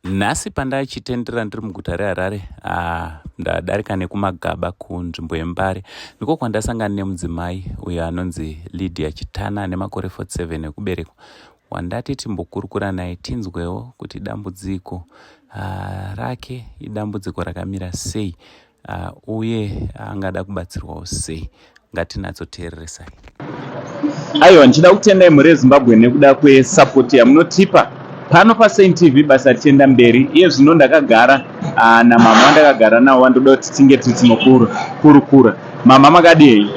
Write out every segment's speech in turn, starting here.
Nhasi pandachitendera ndiri muguta reHarare, ndadarika nekumagaba kunzvimbo yeMbare, ndiko kwandasangana nemudzimai uyo anonzi Lydia Chitana ane makore 47 ekuberekwa, wandati timbokurukura naye tinzwewo kuti dambudziko rake idambudziko rakamira sei, uye angada kubatsirwawo sei. Ngatinatsoteereresai. Aiwa, ndichida kutendai mhuri yeZimbabwe nekuda kwesapoti yamunotipa pano paSaint TV basa richienda mberi. Iye zvino ndakagara namama wandakagara nawo wandoda kuti tinge tichinokurukura. Mama makadii?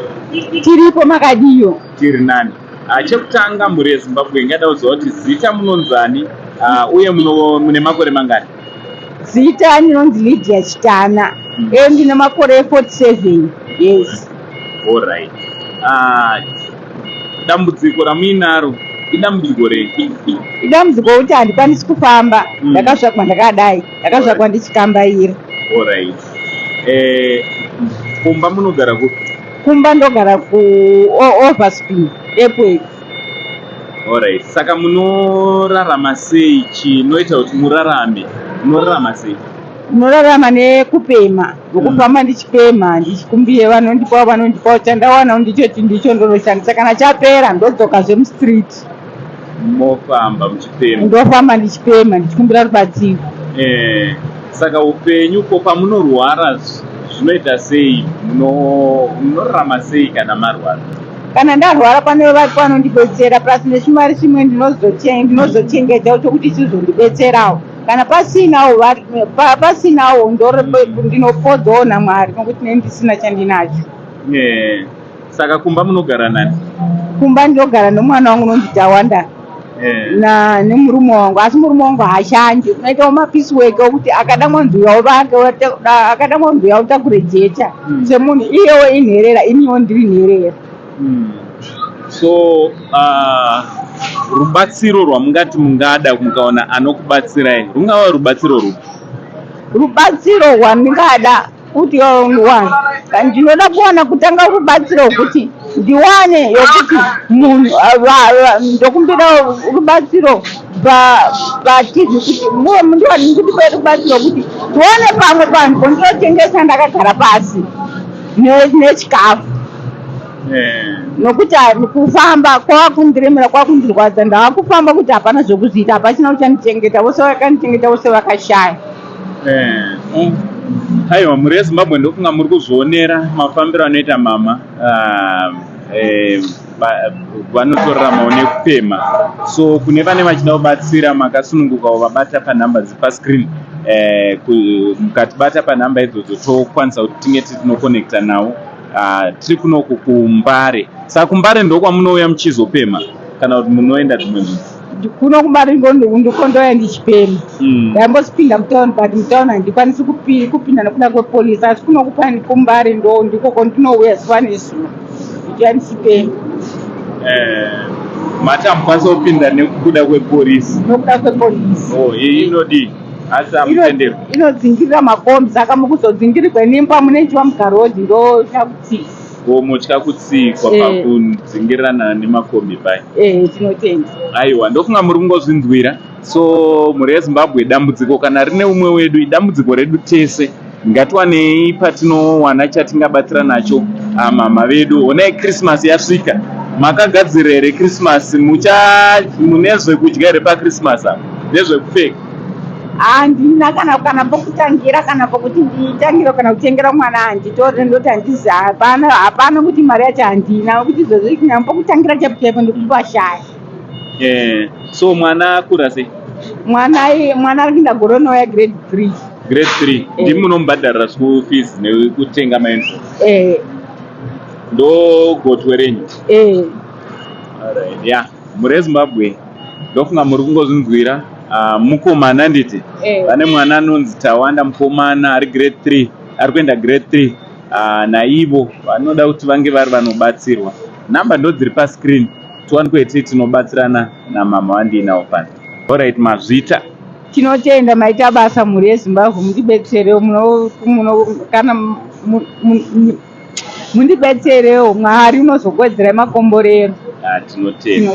Tiripo makadiyo. Tiri nani? Chekutanga mhuri yeZimbabwe ingada kuziva kuti zita munonzani uye mune makore mangani? Zita ndinonzi Lydia Chitana. Ndine makore 47. Yes. All right. Dambudziko ramuinaro idambudziko rei? Idambudziko kuti handikwanisi kufamba. Ndakazvakwa ndakadai. Ndakazvakwa ndichikambaira. All right. Kumba munogara kupi? Kumba ndogara ku Overspin Airport. All right. Saka munorarama sei? Chinoita kuti murarame munorarama sei? Munorarama nekupema. Ngokufamba ndichipema, ndichikumbire vanondipawo chandawana ndicho ndonoshandisa. Kana chapera ndodzoka zvemustreet. Mofamba muchipema? Ndofamba ndichipema, ndichikumbira rubatsiro. Saka upenyu ko pamunorwara zvinoita sei? Munorarama sei kana marwara? Kana ndarwara pane vati vanondibetsera, plus nechimari chimwe ndinozochengeta chokuti chizondibetserawo. Kana pasinawo ndinopodzawo naMwari nokuti ndisina chandinacho. Saka kumba munogara nani? Kumba ndinogara nomwana wangu unonzi Tawanda nemurume wangu, asi murume wangu haashandi. Unoitawo mapisi weke okuti akada mwanzuya utakure jecha semunhu iyewo inherera, iniwo ndiri nherera. So rubatsiro rwamungati mungada mukaona anokubatsirai rungava rubatsiro rupi? Rubatsiro rwandingada kuti ndinoda kuwana kutanga rubatsiro rwokuti ndiwane yokuti munhu ndokumbira rubatsiro paTV kuti ndikupe rubatsiro kuti tione pamwe panhu pondinotengesa ndakagara pasi nechikafu. Nokuti kufamba kwakundiremera kwakundirwadza. Ndava kufamba kuti hapana zvokuzviita, hapachina kuchandichengeta. Vose vakanichengeta vose vakashaya. Aiwa, mhuri yeZimbabwe ndokunga muri kuzvionera mafambiro anoita mama vanotoraramawo nekupema. So kune vane vachida kubatsira, makasunungukawo vabata panhamba dziri pascreen. Mukatibata panhamba idzodzo tokwanisa kuti tinge tinokonekta nawo. Tiri kunoku kuMbare. Saka kuMbare ndokwamunouya muchizopema kana kuti munoenda dzimwe nzvimbo? Kuno kuMbare ndikondoya ndichipema. Ndambosipinda mutauni, but mutauni handikwanisi kupinda nekuda kwepolisi, asi kunokupani kuMbare ndiko kwandinouya zuva nezuva ndichiya ndichipema. Mati hamukwanisa kupinda nekuda kwepolisi? Nokuda kwepolisi. Iyi inodii? Asi hamutendero? Inodzingirira makombi, saka mukuzodzingirirwa nemba munenchiwa mugarodhi ndotya kutsikwa. Mutya kutsikwa pakudzingirirana nemakombi pai? Tinotenda. Aiwa, ndofunga muri kungozvinzwira. So mhuri yeZimbabwe, dambudziko kana rine umwe wedu idambudziko redu tese. Ngatiwanei patinowana chatingabatsira nacho mama vedu. Onai Christmas yasvika, makagadzira here Christmas? Mune zvekudya here paChristmas apa nezvekupfeka? Handina kana pokutangira, kana pokuti nditangira kana kutengera mwana handitori, ndoti handizi hapana kuti mari yacho handina, kuti izvozvo kunyanya pokutangira chaipo ndikuti vashaya. So mwana akura sei? Mwana ari kuenda gorono ya grade 3. Grade 3. Ndimi munomubhadharira school fees nekutenga mauniform? Ndo gotwe renyu? Alright, yeah. Mhuri yeZimbabwe ndofunga muri kungozvinzwira. Mukomana nditi pane mwana anonzi Tawanda, mukomana ari grade 3, ari kuenda grade 3. Naivo vanoda kuti vange vari vanobatsirwa. Namba ndo dziri pascreen, tiwani kwete tinobatsirana namama wandinawo pano. Alright, mazvita tinotenda maita basa mhuri yeZimbabwe, mundibetserewo kana mundibetserewo, Mwari unozokwedzerai makomborero. Tinotenda.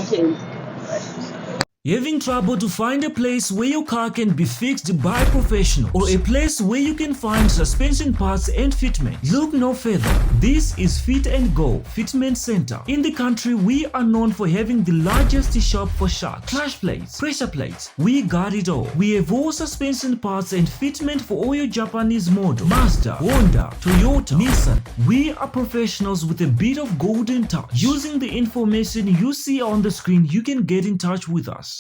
Having trouble to find a place where your car can be fixed by professionals, or a place where you can find suspension parts and fitment? Look no further. This is Fit and Go Fitment Center. In the country, we are known for having the largest shop for shocks, clutch plates, pressure plates. We got it all. We have all suspension parts and fitment for all your Japanese models, Mazda, Honda, Toyota, Nissan. We are professionals with a bit of golden touch. Using the information you see on the screen, you can get in touch with us.